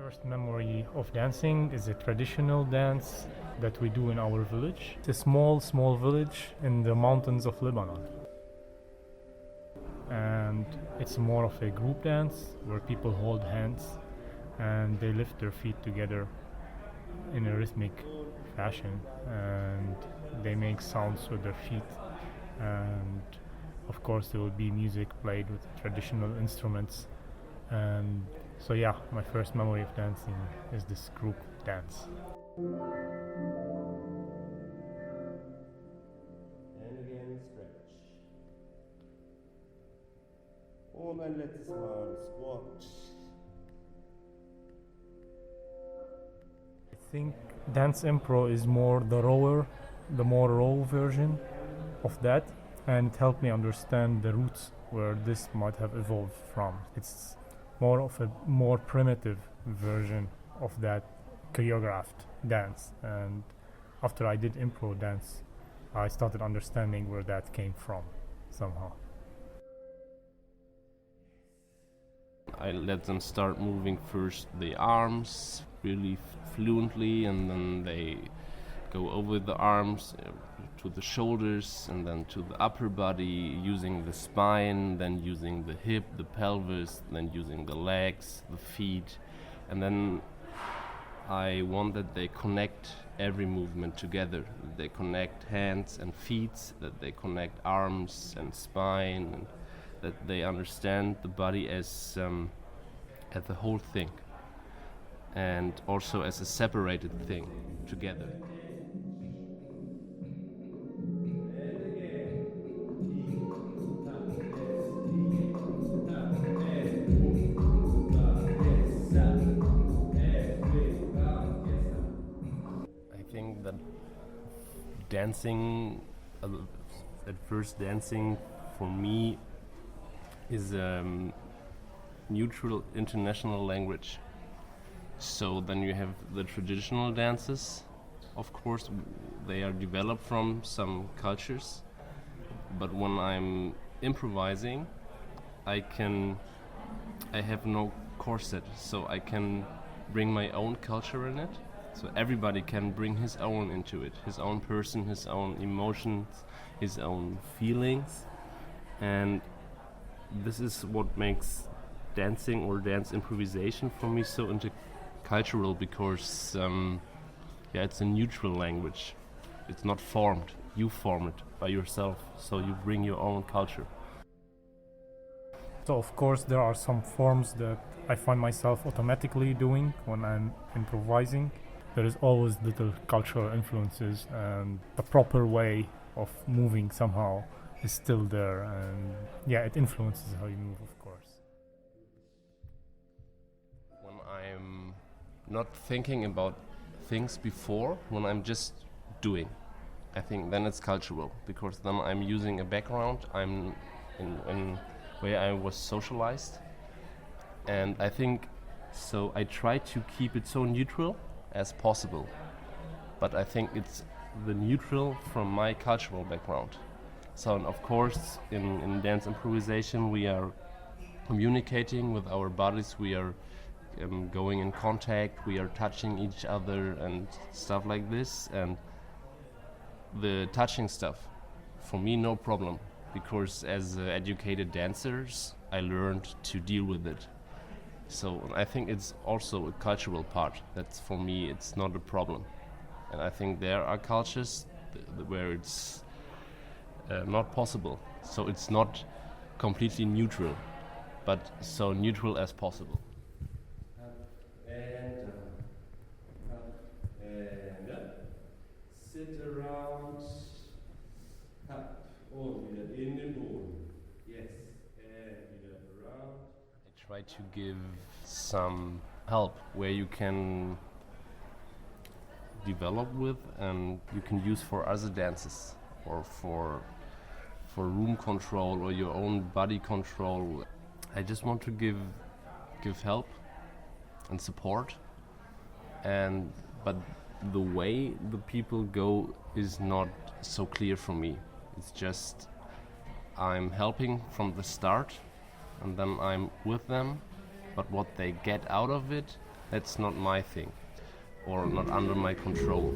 First memory of dancing is a traditional dance that we do in our village. It's a small village in the mountains of Lebanon. And it's more of a group dance where people hold hands and they lift their feet together in a rhythmic fashion, and they make sounds with their feet, and of course there will be music played with traditional instruments. And so yeah, my first memory of dancing is this group dance. And again stretch. Und ein letztes Mal squat. I think DanceImpro is more the more raw version of that, and it helped me understand the roots where this might have evolved from. It's more of a more primitive version of that choreographed dance, and after I did impro dance, I started understanding where that came from somehow. I let them start moving first the arms really fluently, and then they go over the arms to the shoulders, and then to the upper body, using the spine, then using the hip, the pelvis, then using the legs, the feet. And then I want that they connect every movement together. That they connect hands and feet, that they connect arms and spine, and that they understand the body as the whole thing, and also as a separated thing together. I think that dancing, at first dancing for me is neutral international language. So then you have the traditional dances. Of course, they are developed from some cultures, but when I'm improvising, I have no corset, so I can bring my own culture in it. So everybody can bring his own into it, his own person, his own emotions, his own feelings, and this is what makes dancing or dance improvisation for me so intercultural, because it's a neutral language. It's not formed. You form it by yourself, so you bring your own culture. So of course there are some forms that I find myself automatically doing when I'm improvising. There is always little cultural influences, and the proper way of moving somehow is still there, and yeah, it influences how you move, of course. When I'm not thinking about things before, when I'm just doing, I think then it's cultural, because then I'm using a background, I'm in where I was socialized, and I think so I try to keep it so neutral as possible, but I think it's the neutral from my cultural background. So of course in dance improvisation we are communicating with our bodies, we are going in contact, we are touching each other and stuff like this, and the touching stuff, for me no problem, because as educated dancers I learned to deal with it. So I think it's also a cultural part. That's, for me, it's not a problem. And I think there are cultures where it's not possible. So it's not completely neutral, but so neutral as possible. And up. Sit around. Up. Und wieder in den Boden. Yes. And wieder around. I try to give some help where you can develop with and you can use for other dances, or for room control or your own body control. I just want to give help and support, but the way the people go is not so clear for me. It's just I'm helping from the start, and then I'm with them, but what they get out of it, That's not my thing, or not under my control.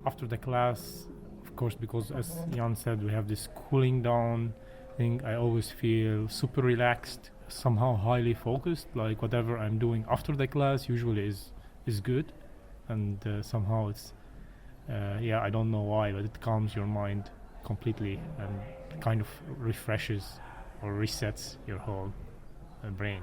After the class, of course, because as Jan said, we have this cooling down thing, I always feel super relaxed, somehow highly focused, like whatever I'm doing after the class usually is good, and somehow it's I don't know why, but it calms your mind completely and kind of refreshes or resets your whole brain.